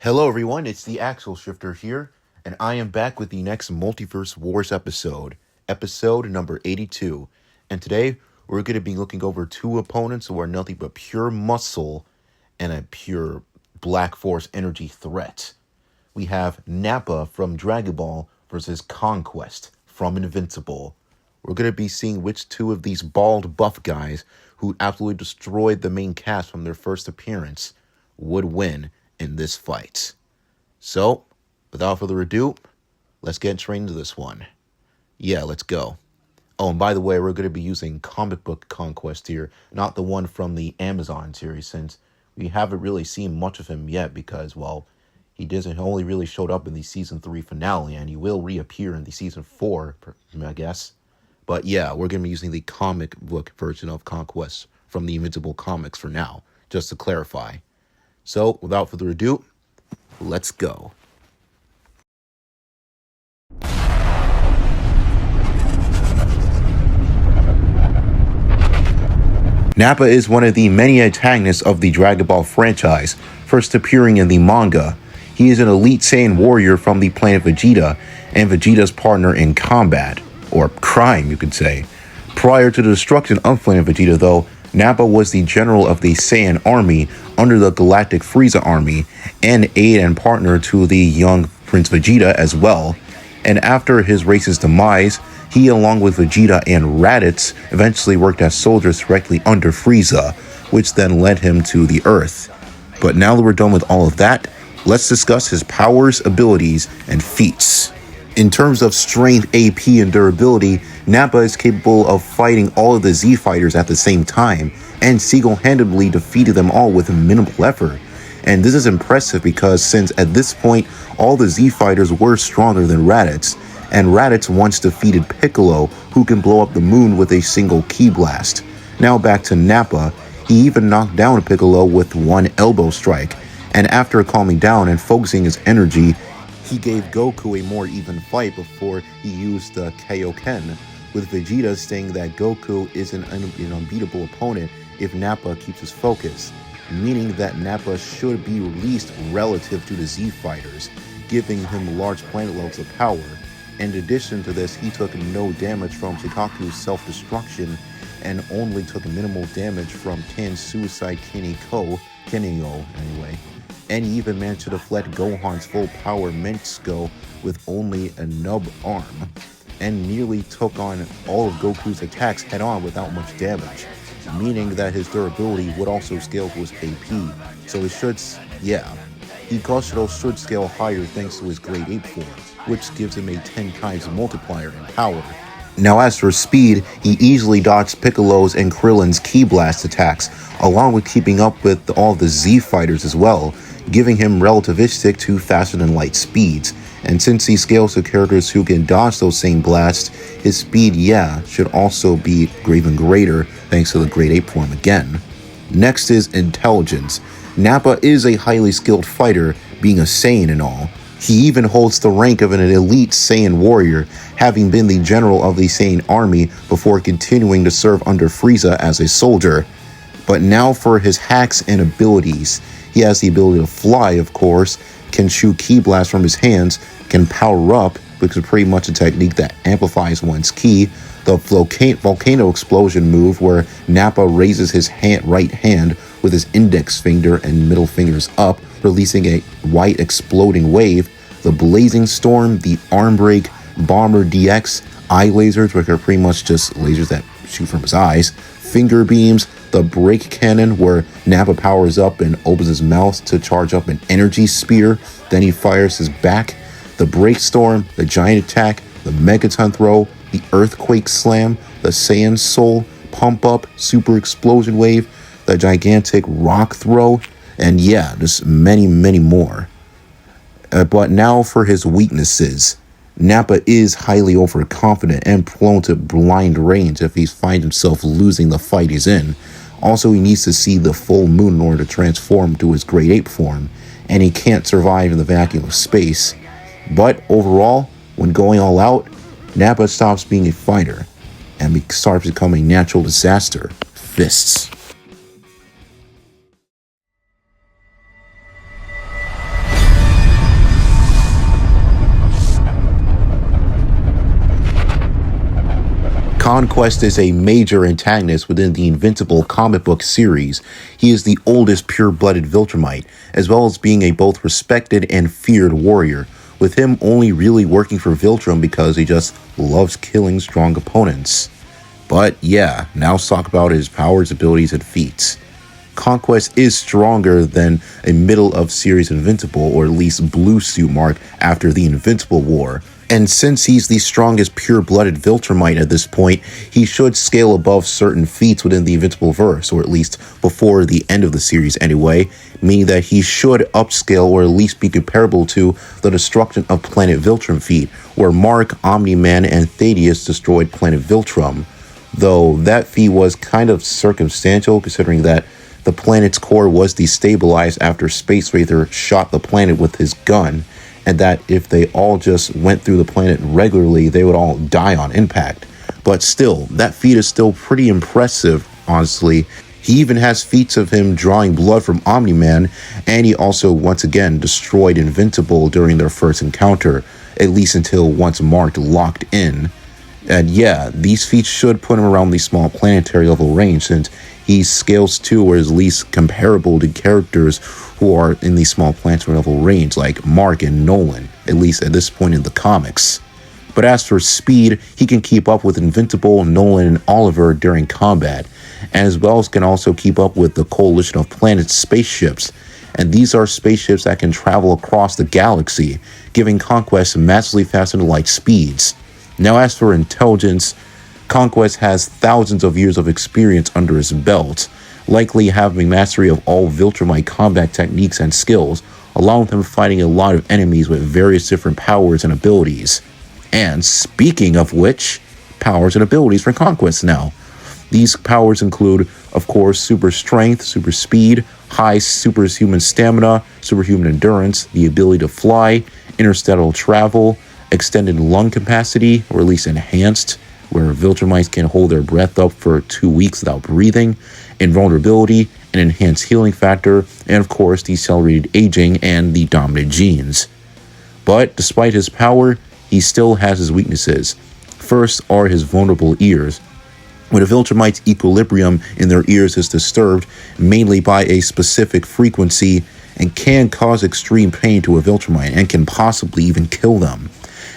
Hello, everyone. It's the Axle Shifter here, and I am back with the next Multiverse Wars episode number 82. And today, we're going to be looking over two opponents who are nothing but pure muscle and a pure Black Force energy threat. We have Nappa from Dragon Ball versus Conquest from Invincible. We're going to be seeing which two of these bald buff guys who absolutely destroyed the main cast from their first appearance would win in this fight. So, without further ado, let's get straight into this one. Yeah, let's go. Oh, and by the way, we're going to be using comic book Conquest here, not the one from the Amazon series, since we haven't really seen much of him yet because, well, he only really showed up in the season 3 finale, and he will reappear in the season 4, I guess. But yeah, we're going to be using the comic book version of Conquest from the Invincible comics for now, just to clarify. So, without further ado, let's go. Nappa is one of the many antagonists of the Dragon Ball franchise, first appearing in the manga. He is an elite Saiyan warrior from the planet Vegeta, and Vegeta's partner in combat, or crime you could say. Prior to the destruction of planet Vegeta though, Nappa was the general of the Saiyan army under the Galactic Frieza army, and aide and partner to the young Prince Vegeta as well. And after his race's demise, he, along with Vegeta and Raditz, eventually worked as soldiers directly under Frieza, which then led him to the Earth. But now that we're done with all of that, let's discuss his powers, abilities, and feats. In terms of strength, AP, and durability, Nappa is capable of fighting all of the Z fighters at the same time, and single-handedly defeated them all with minimal effort. And this is impressive because since at this point, all the Z fighters were stronger than Raditz, and Raditz once defeated Piccolo, who can blow up the moon with a single ki blast. Now back to Nappa, he even knocked down Piccolo with one elbow strike, and after calming down and focusing his energy, he gave Goku a more even fight before he used the Kaioken, with Vegeta saying that Goku is an unbeatable opponent if Nappa keeps his focus, meaning that Nappa should be released relative to the Z fighters, giving him large planet levels of power. In addition to this, he took no damage from Shikaku's self-destruction and only took minimal damage from Tan's suicide Kenio anyway. And he even managed to deflect Gohan's full power Mensko with only a nub arm, and nearly took on all of Goku's attacks head-on without much damage, meaning that his durability would also scale to his AP, so it should, he also should scale higher thanks to his Grade 8 form, which gives him a 10 times multiplier in power. Now as for speed, he easily dodged Piccolo's and Krillin's ki blast attacks, along with keeping up with all the Z fighters as well, giving him relativistic to faster than light speeds. And since he scales to characters who can dodge those same blasts, his speed, should also be even greater thanks to the Grade 8 form again. Next is intelligence. Nappa is a highly skilled fighter, being a Saiyan and all. He even holds the rank of an elite Saiyan warrior, having been the general of the Saiyan army before continuing to serve under Frieza as a soldier. But now for his hacks and abilities. He has the ability to fly, of course, can shoot ki blasts from his hands, can power up, which is pretty much a technique that amplifies one's ki, the volcano explosion move where Nappa raises his right hand with his index finger and middle fingers up, releasing a white exploding wave, the blazing storm, the arm break, bomber DX, eye lasers, which are pretty much just lasers that shoot from his eyes, finger beams, the break cannon where Nappa powers up and opens his mouth to charge up an energy spear, then he fires his back, the break storm, the giant attack, the megaton throw, the earthquake slam, the Saiyan soul, pump up, super explosion wave, the gigantic rock throw, and just many, many more. But now for his weaknesses. Nappa is highly overconfident and prone to blind range if he finds himself losing the fight he's in. Also, he needs to see the full moon in order to transform to his Grade 8 form, and he can't survive in the vacuum of space. But overall, when going all out, Nappa stops being a fighter and starts becoming a natural disaster. Fists. Conquest is a major antagonist within the Invincible comic book series. He is the oldest pure-blooded Viltrumite, as well as being a both respected and feared warrior, with him only really working for Viltrum because he just loves killing strong opponents. But yeah, now let's talk about his powers, abilities, and feats. Conquest is stronger than a middle of series Invincible, or at least blue suit mark after the Invincible War. And since he's the strongest pure-blooded Viltrumite at this point, he should scale above certain feats within the Invincible verse, or at least before the end of the series anyway, meaning that he should upscale or at least be comparable to the destruction of Planet Viltrum feat, where Mark, Omni-Man, and Thaddeus destroyed Planet Viltrum. Though that feat was kind of circumstantial, considering that the planet's core was destabilized after Space Wraither shot the planet with his gun, and that if they all just went through the planet regularly, they would all die on impact. But still, that feat is still pretty impressive, honestly. He even has feats of him drawing blood from Omni-Man, and he also once again destroyed Invincible during their first encounter, at least until once Mark locked in. And yeah, these feats should put him around the small planetary level range, since he scales to or is least comparable to characters who are in the small planetary level range, like Mark and Nolan, at least at this point in the comics. But as for speed, he can keep up with Invincible, Nolan, and Oliver during combat, and as well as can also keep up with the coalition of planets spaceships. And these are spaceships that can travel across the galaxy, giving Conquest massively faster than light speeds. Now as for intelligence, Conquest has thousands of years of experience under his belt, likely having mastery of all Viltrumite combat techniques and skills, along with him fighting a lot of enemies with various different powers and abilities. And speaking of which, powers and abilities for Conquest now. These powers include, of course, super strength, super speed, high superhuman stamina, superhuman endurance, the ability to fly, interstellar travel, extended lung capacity, or at least enhanced, where Viltrumites can hold their breath up for 2 weeks without breathing, invulnerability, an enhanced healing factor, and of course, decelerated aging and the dominant genes. But despite his power, he still has his weaknesses. First are his vulnerable ears. When a Viltrumite's equilibrium in their ears is disturbed, mainly by a specific frequency, and can cause extreme pain to a Viltrumite and can possibly even kill them.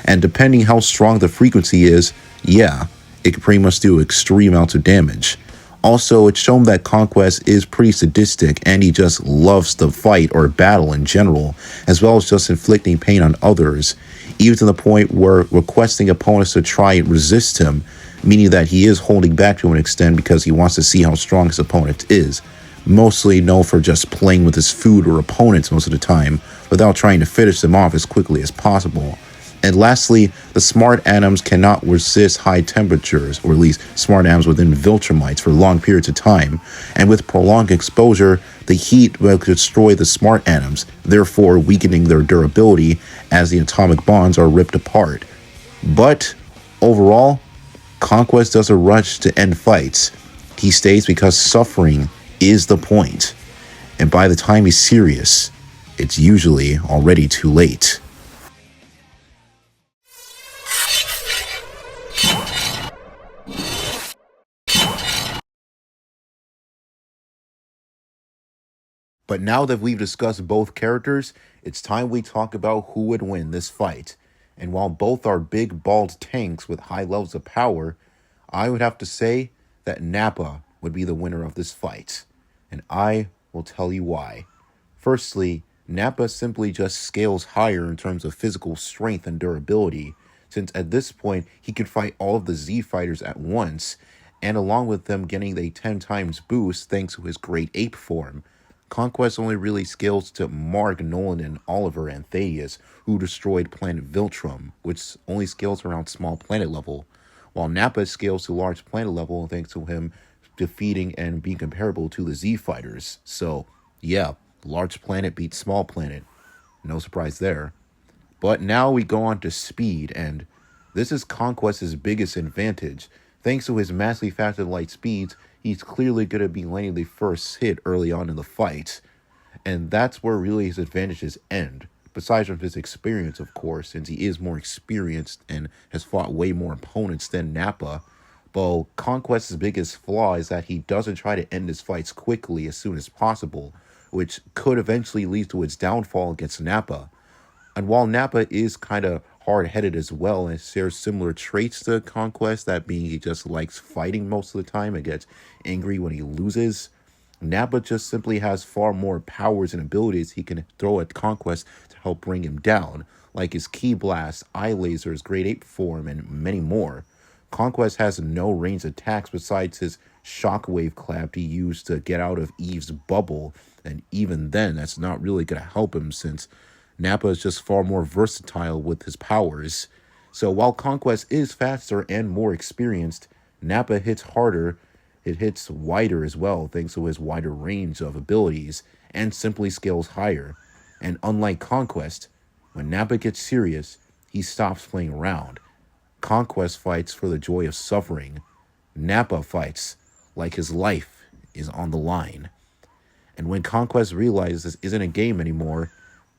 And depending how strong the frequency is, yeah, it can pretty much do extreme amounts of damage. Also, it's shown that Conquest is pretty sadistic and he just loves to fight or battle in general, as well as just inflicting pain on others, even to the point where requesting opponents to try and resist him, meaning that he is holding back to an extent because he wants to see how strong his opponent is, mostly known for just playing with his food or opponents most of the time, without trying to finish them off as quickly as possible. And lastly, the smart atoms cannot resist high temperatures, or at least smart atoms within Viltrumites for long periods of time, and with prolonged exposure, the heat will destroy the smart atoms, therefore weakening their durability as the atomic bonds are ripped apart. But overall, Conquest doesn't rush to end fights. He stays because suffering is the point, and by the time he's serious, it's usually already too late. But now that we've discussed both characters, it's time we talk about who would win this fight. And while both are big bald tanks with high levels of power, I would have to say that Nappa would be the winner of this fight. And I will tell you why. Firstly, Nappa simply just scales higher in terms of physical strength and durability, since at this point he could fight all of the Z fighters at once, and along with them getting a 10 times boost thanks to his great ape form. Conquest only really scales to Mark, Nolan, and Oliver and Thaddeus, who destroyed planet Viltrum, which only scales around small planet level, while Nappa scales to large planet level thanks to him defeating and being comparable to the Z fighters. So, yeah, large planet beats small planet. No surprise there. But now we go on to speed, and this is Conquest's biggest advantage. Thanks to his massively faster than light speeds, he's clearly going to be landing the first hit early on in the fight. And that's where really his advantages end. Besides from his experience, of course, since he is more experienced and has fought way more opponents than Nappa. But Conquest's biggest flaw is that he doesn't try to end his fights quickly as soon as possible, which could eventually lead to its downfall against Nappa. And while Nappa is kind of hard headed as well and shares similar traits to Conquest, that being he just likes fighting most of the time and gets angry when he loses, Nappa just simply has far more powers and abilities he can throw at Conquest to help bring him down, like his Ki Blast, Eye Lasers, Great Ape Form, and many more. Conquest has no ranged attacks besides his Shockwave Clap he used to get out of Eve's bubble, and even then, that's not really going to help him since Nappa is just far more versatile with his powers. So while Conquest is faster and more experienced, Nappa hits harder, it hits wider as well thanks to his wider range of abilities, and simply scales higher. And unlike Conquest, when Nappa gets serious, he stops playing around. Conquest fights for the joy of suffering. Nappa fights like his life is on the line. And when Conquest realizes this isn't a game anymore,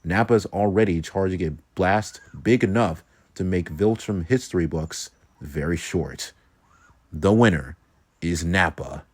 Nappa's already charging a blast big enough to make Viltrum history books very short. The winner is Nappa.